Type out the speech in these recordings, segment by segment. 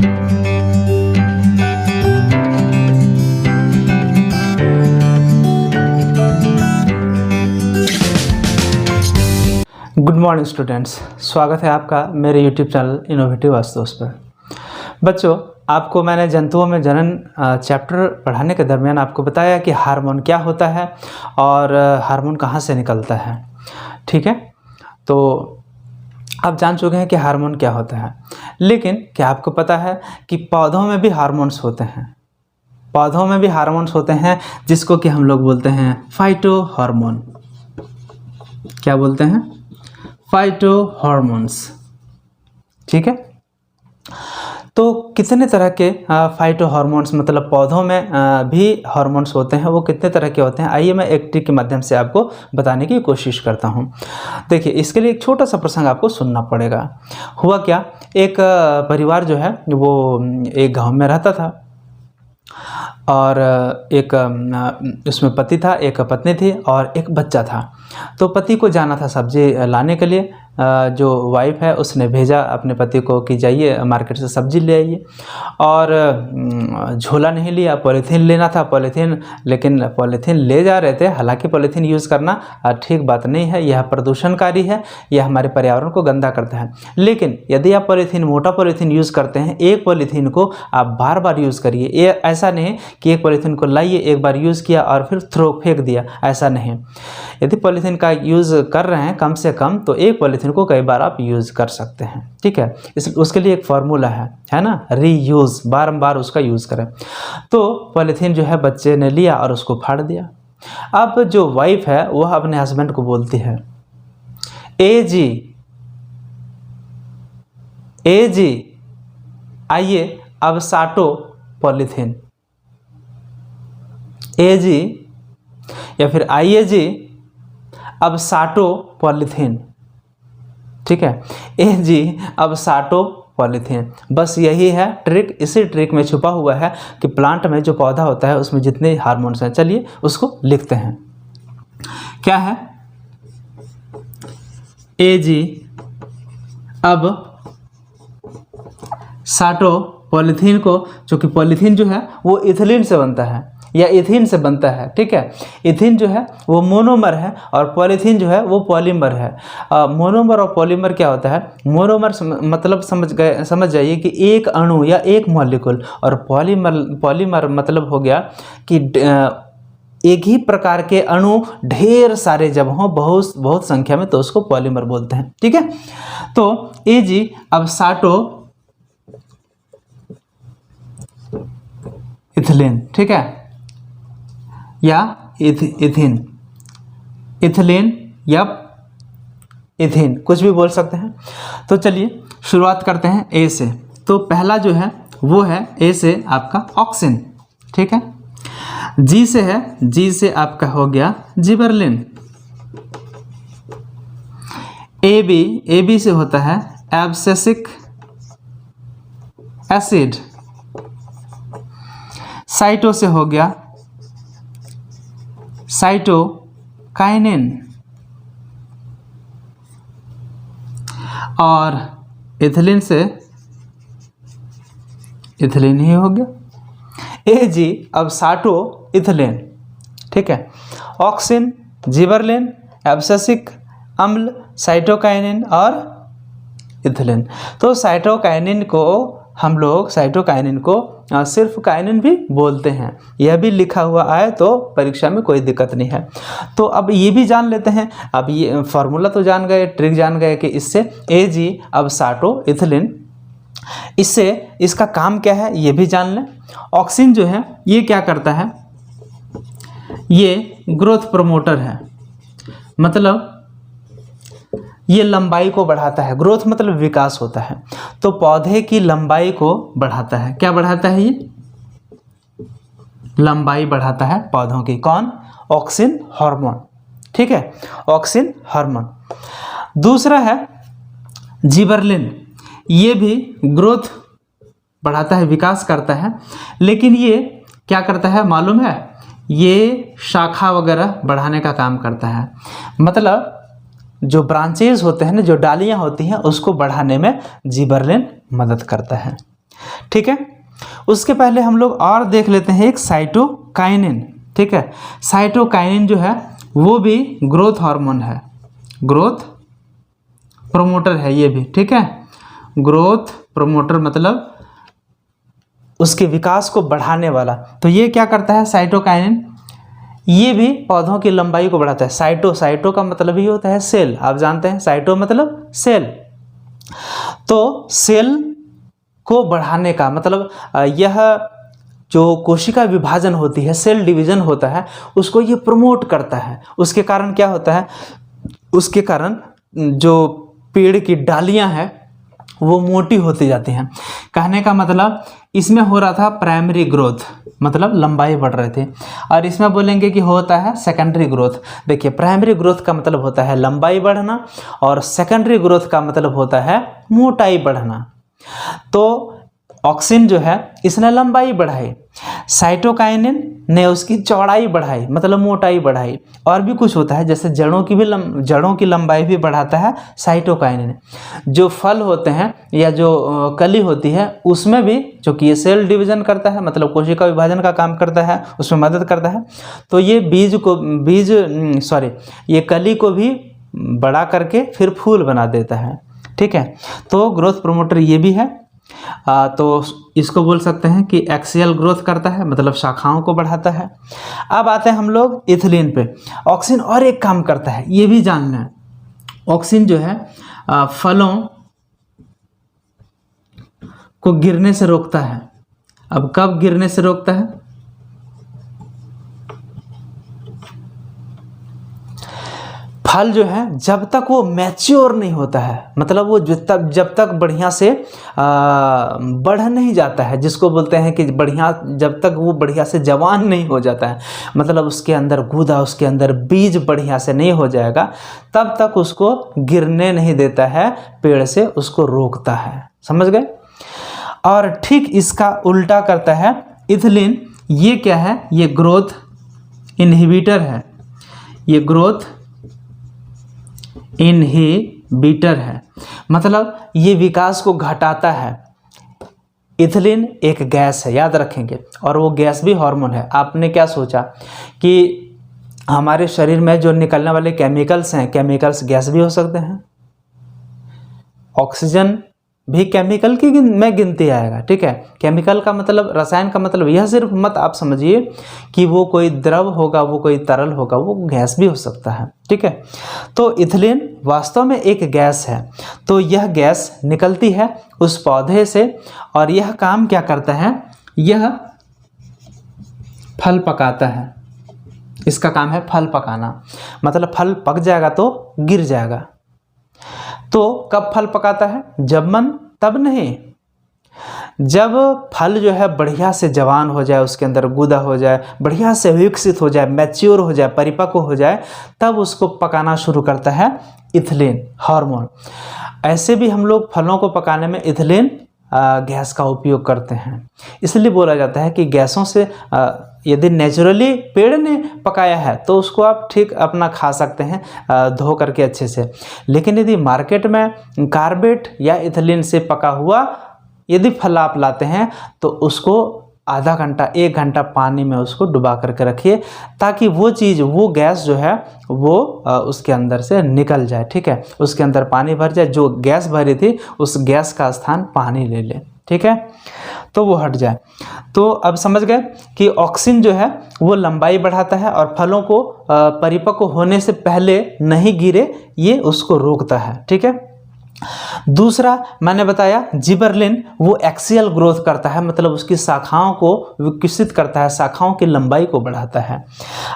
Good morning students, स्वागत है आपका मेरे यूट्यूब चैनल इनोवेटिव वास्तुस पर। बच्चों, आपको मैंने जंतुओं में जनन चैप्टर पढ़ाने के दरमियान आपको बताया कि हार्मोन क्या होता है और हार्मोन कहाँ से निकलता है। ठीक है, तो आप जान चुके हैं कि हार्मोन क्या होता है, लेकिन क्या आपको पता है कि पौधों में भी हार्मोन्स होते हैं। पौधों में भी हार्मोन्स होते हैं जिसको कि हम लोग बोलते हैं फाइटो हार्मोन। क्या बोलते हैं? Phyto hormones. ठीक है, तो कितने तरह के फाइटो हार्मोन्स मतलब पौधों में भी हार्मोन्स होते हैं, वो कितने तरह के होते हैं, आइए मैं एक ट्रिक के माध्यम से आपको बताने की कोशिश करता हूं। देखिए, इसके लिए एक छोटा सा प्रसंग आपको सुनना पड़ेगा। हुआ क्या, एक परिवार जो है वो एक गांव में रहता था और एक उसमें पति था, एक पत्नी थी और एक बच्चा था। तो पति को जाना था सब्जी लाने के लिए। जो वाइफ है उसने भेजा अपने पति को कि जाइए मार्केट से सब्जी ले आइए, और झोला नहीं लिया, पॉलीथीन लेना था। पॉलीथीन, लेकिन पॉलीथीन ले जा रहे थे। हालांकि पॉलीथीन यूज़ करना ठीक बात नहीं है, यह प्रदूषणकारी है, यह हमारे पर्यावरण को गंदा करता है। लेकिन यदि आप पॉलीथीन, मोटा पॉलीथीन यूज़ करते हैं, एक पॉलीथीन को आप बार बार यूज़ करिए। ये ऐसा नहीं कि एक पॉलीथीन को लाइए, एक बार यूज़ किया और फिर फेंक दिया, ऐसा नहीं। यदि पॉलीथीन का यूज़ कर रहे हैं कम से कम, तो एक पॉलीथीन को कई बार आप यूज़ कर सकते हैं। ठीक है, उसके लिए एक फार्मूला है ना, रीयूज़, बारंबार उसका यूज़ करें। तो पॉलीथीन जो है बच्चे ने लिया और उसको फाड़ दिया। अब जो वाइफ है वह अपने हस्बैंड को बोलती है, ए जी आइए अब साटो पॉलीथीन। ए जी या फिर आइए जी अब साटो पॉलीथीन। ठीक है, ए जी अब साटो पॉलीथीन। बस यही है ट्रिक। इसी ट्रिक में छुपा हुआ है कि प्लांट में जो पौधा होता है उसमें जितने हार्मोन्स हैं, चलिए उसको लिखते हैं। क्या है? ए जी अब साटो पॉलीथीन को, चूँकि पॉलीथीन जो है वो इथिलीन से बनता है या इथिन से बनता है। ठीक है, इथिन जो है वो मोनोमर है और पॉलीथीन जो है वो पॉलीमर है। मोनोमर और पॉलीमर क्या होता है? मोनोमर मतलब समझ जाइए कि एक अणु या एक मॉलिक्यूल, और पॉलीमर मतलब हो गया कि एक ही प्रकार के अणु ढेर सारे जब हों, बहुत संख्या में, तो उसको पॉलीमर बोलते हैं। ठीक है, तो ए जी अब साटो इथिलीन, ठीक है, या इथिन, इथिलीन या इथिन, कुछ भी बोल सकते हैं। तो चलिए शुरुआत करते हैं ए से। तो पहला जो है वो है ए से आपका ऑक्सिन। ठीक है, जी से है, जी से आपका हो गया जिबरलिन। ए बी से होता है एब्सिसिक एसिड। साइटो से हो गया साइटोकाइनिन, और इथिलीन से इथिलीन ही हो गया। ए जी अब साटो इथिलीन। ठीक है, ऑक्सिन, जिबरलिन, एब्सिसिक अम्ल, साइटोकाइनिन और इथिलीन। तो साइटोकाइनिन को हम लोग सिर्फ काइनिन भी बोलते हैं। यह भी लिखा हुआ आए तो परीक्षा में कोई दिक्कत नहीं है। तो अब ये भी जान लेते हैं, अब ये फार्मूला तो जान गए, ट्रिक जान गए कि इससे ए जी अब साटो इथिलीन, इससे इसका काम क्या है ये भी जान लें। ऑक्सिन जो है ये क्या करता है? ये ग्रोथ प्रमोटर है, मतलब ये लंबाई को बढ़ाता है। ग्रोथ मतलब विकास होता है, तो पौधे की लंबाई को बढ़ाता है। क्या बढ़ाता है? ये लंबाई बढ़ाता है पौधों की। कौन? Auxin hormone. ठीक है, ऑक्सिन हार्मोन। दूसरा है जिबरलिन, ये भी ग्रोथ बढ़ाता है, विकास करता है, लेकिन ये क्या करता है मालूम है? ये शाखा वगैरह बढ़ाने का काम करता है। मतलब जो ब्रांचेज होते हैं ना, जो डालियां होती हैं, उसको बढ़ाने में जिबरलिन मदद करता है। ठीक है। उसके पहले हम लोग और देख लेते हैं एक साइटोकाइनिन, ठीक है। साइटोकाइनिन जो है वो भी ग्रोथ हार्मोन है, ग्रोथ प्रोमोटर है ये भी, ठीक है। ग्रोथ प्रोमोटर मतलब उसके विकास को बढ़ाने वाला। तो ये क्या करता है साइटोकाइनिन, ये भी पौधों की लंबाई को बढ़ाता है। साइटो का मतलब ही होता है सेल, आप जानते हैं साइटो मतलब सेल। तो सेल को बढ़ाने का मतलब यह जो कोशिका विभाजन होती है, सेल डिवीजन होता है, उसको ये प्रमोट करता है। उसके कारण क्या होता है, उसके कारण जो पेड़ की डालियां हैं वो मोटी होती जाती हैं। कहने का मतलब इसमें हो रहा था प्राइमरी ग्रोथ, मतलब लंबाई बढ़ रहे थे, और इसमें बोलेंगे कि होता है सेकेंडरी ग्रोथ। देखिए प्राइमरी ग्रोथ का मतलब होता है लंबाई बढ़ना, और सेकेंडरी ग्रोथ का मतलब होता है मोटाई बढ़ना। तो ऑक्सिन जो है इसने लंबाई बढ़ाई, साइटोकाइनिन ने उसकी चौड़ाई बढ़ाई मतलब मोटाई बढ़ाई। और भी कुछ होता है, जैसे जड़ों की लंबाई भी बढ़ाता है साइटोकाइनिन। जो फल होते हैं या जो कली होती है उसमें भी, जो कि ये सेल डिवीजन करता है मतलब कोशिका विभाजन का काम करता है, उसमें मदद करता है। तो ये ये कली को भी बड़ा करके फिर फूल बना देता है, ठीक है। तो ग्रोथ प्रोमोटर ये भी है। तो इसको बोल सकते हैं कि एक्सियल ग्रोथ करता है मतलब शाखाओं को बढ़ाता है। अब आते हैं हम लोग इथिलीन पे। ऑक्सिन और एक काम करता है, ये भी जानना है। ऑक्सिन जो है फलों को गिरने से रोकता है। अब कब गिरने से रोकता है, फल जो है जब तक वो मैच्योर नहीं होता है, मतलब वो जब तक बढ़िया से बढ़ नहीं जाता है, जिसको बोलते हैं कि जब तक वो बढ़िया से जवान नहीं हो जाता है, मतलब उसके अंदर गूदा, उसके अंदर बीज बढ़िया से नहीं हो जाएगा, तब तक उसको गिरने नहीं देता है पेड़ से, उसको रोकता है। समझ गए। और ठीक इसका उल्टा करता है इथिलीन। ये क्या है, ये ग्रोथ इनहिबिटर है, ये ग्रोथ इनहिबिटर है, मतलब ये विकास को घटाता है। इथिलीन एक गैस है, याद रखेंगे, और वो गैस भी हार्मोन है। आपने क्या सोचा कि हमारे शरीर में जो निकलने वाले केमिकल्स हैं, केमिकल्स गैस भी हो सकते हैं। ऑक्सीजन भी केमिकल की में गिनती आएगा, ठीक है। केमिकल का मतलब, रसायन का मतलब यह सिर्फ मत आप समझिए कि वो कोई द्रव होगा, वो कोई तरल होगा, वो गैस भी हो सकता है, ठीक है। तो इथिलीन वास्तव में एक गैस है। तो यह गैस निकलती है उस पौधे से, और यह काम क्या करता है, यह फल पकाता है। इसका काम है फल पकाना, मतलब फल पक जाएगा तो गिर जाएगा। तो कब फल पकाता है, जब मन तब नहीं, जब फल जो है बढ़िया से जवान हो जाए, उसके अंदर गूदा हो जाए, बढ़िया से विकसित हो जाए, मैच्योर हो जाए, परिपक्व हो जाए, तब उसको पकाना शुरू करता है इथिलीन हार्मोन। ऐसे भी हम लोग फलों को पकाने में इथिलीन गैस का उपयोग करते हैं। इसलिए बोला जाता है कि गैसों से यदि नेचुरली पेड़ ने पकाया है तो उसको आप ठीक अपना खा सकते हैं धो करके अच्छे से। लेकिन यदि मार्केट में कार्बेट या इथिलीन से पका हुआ यदि फल आप लाते हैं तो उसको आधा घंटा 1 घंटा पानी में उसको डुबा करके रखिए, ताकि वो चीज़, वो गैस जो है वो उसके अंदर से निकल जाए, ठीक है। उसके अंदर पानी भर जाए, जो गैस भरी थी उस गैस का स्थान पानी ले ले, ठीक है, तो वो हट जाए। तो अब समझ गए कि ऑक्सिन जो है वो लंबाई बढ़ाता है और फलों को परिपक्व होने से पहले नहीं गिरे, ये उसको रोकता है, ठीक है। दूसरा मैंने बताया जिबरलिन, वो एक्सियल ग्रोथ करता है, मतलब उसकी शाखाओं को विकसित करता है, शाखाओं की लंबाई को बढ़ाता है।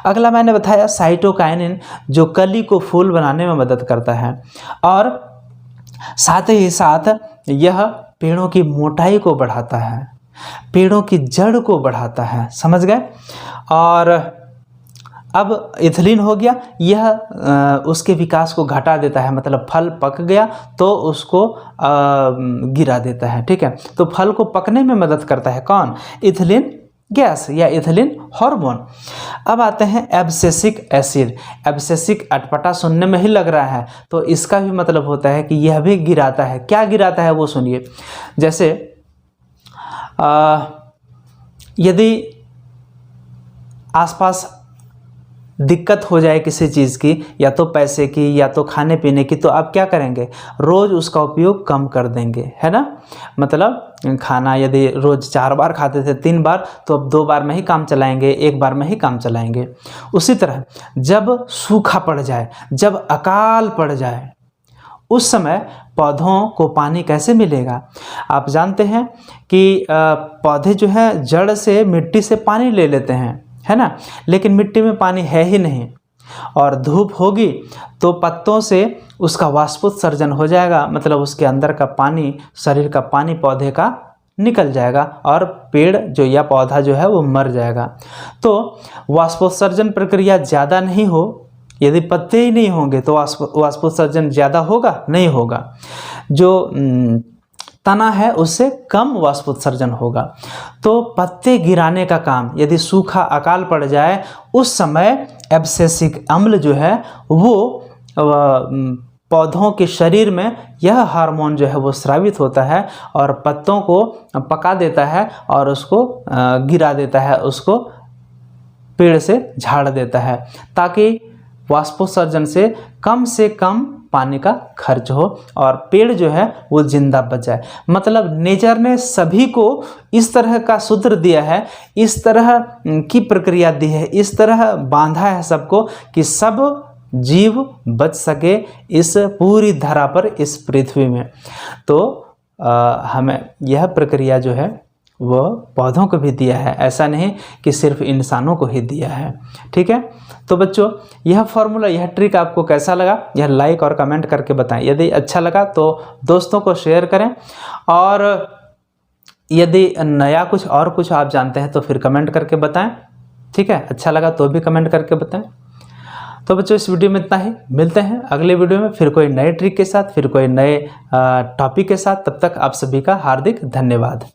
अगला मैंने बताया साइटोकाइनिन, जो कली को फूल बनाने में मदद करता है, और साथ ही साथ यह पेड़ों की मोटाई को बढ़ाता है, पेड़ों की जड़ को बढ़ाता है। समझ गए। और अब इथिलीन हो गया, यह उसके विकास को घटा देता है, मतलब फल पक गया तो उसको गिरा देता है, ठीक है। तो फल को पकने में मदद करता है कौन, इथिलीन गैस या इथिलीन हार्मोन। अब आते हैं एब्सिसिक एसिड। एब्सिसिक अटपटा सुनने में ही लग रहा है, तो इसका भी मतलब होता है कि यह भी गिराता है। क्या गिराता है वो सुनिए। जैसे यदि आसपास दिक्कत हो जाए किसी चीज़ की, या तो पैसे की या तो खाने पीने की, तो आप क्या करेंगे, रोज़ उसका उपयोग कम कर देंगे, है ना। मतलब खाना यदि रोज़ 4 बार खाते थे 3 बार, तो अब 2 बार में ही काम चलाएंगे, 1 बार में ही काम चलाएंगे। उसी तरह जब सूखा पड़ जाए, जब अकाल पड़ जाए, उस समय पौधों को पानी कैसे मिलेगा। आप जानते हैं कि पौधे जो है जड़ से, मिट्टी से पानी ले लेते हैं, है ना, लेकिन मिट्टी में पानी है ही नहीं, और धूप होगी तो पत्तों से उसका वाष्पोत्सर्जन हो जाएगा, मतलब उसके अंदर का पानी, शरीर का पानी पौधे का निकल जाएगा और पेड़ जो या पौधा जो है वो मर जाएगा। तो वाष्पोत्सर्जन प्रक्रिया ज़्यादा नहीं हो, यदि पत्ते ही नहीं होंगे तो वाष्पोत्सर्जन ज़्यादा होगा, नहीं होगा। जो तना है उससे कम वाष्पोत्सर्जन होगा। तो पत्ते गिराने का काम, यदि सूखा अकाल पड़ जाए, उस समय एब्सेसिक अम्ल जो है वो पौधों के शरीर में यह हार्मोन जो है वो स्रावित होता है और पत्तों को पका देता है और उसको गिरा देता है, उसको पेड़ से झाड़ देता है, ताकि वाष्पोत्सर्जन से कम पानी का खर्च हो और पेड़ जो है वो जिंदा बच जाए। मतलब नेचर ने सभी को इस तरह का सूत्र दिया है, इस तरह की प्रक्रिया दी है, इस तरह बांधा है सबको कि सब जीव बच सके इस पूरी धरा पर, इस पृथ्वी में। तो हमें यह प्रक्रिया जो है वो पौधों को भी दिया है, ऐसा नहीं कि सिर्फ इंसानों को ही दिया है। ठीक है, तो बच्चों यह फॉर्मूला, यह ट्रिक आपको कैसा लगा, यह लाइक और कमेंट करके बताएं। यदि अच्छा लगा तो दोस्तों को शेयर करें, और यदि नया कुछ और कुछ आप जानते हैं तो फिर कमेंट करके बताएं। ठीक है, अच्छा लगा तो भी कमेंट करके बताएं। तो बच्चों इस वीडियो में इतना ही, मिलते हैं अगले वीडियो में फिर कोई नए ट्रिक के साथ, फिर कोई नए टॉपिक के साथ। तब तक आप सभी का हार्दिक धन्यवाद।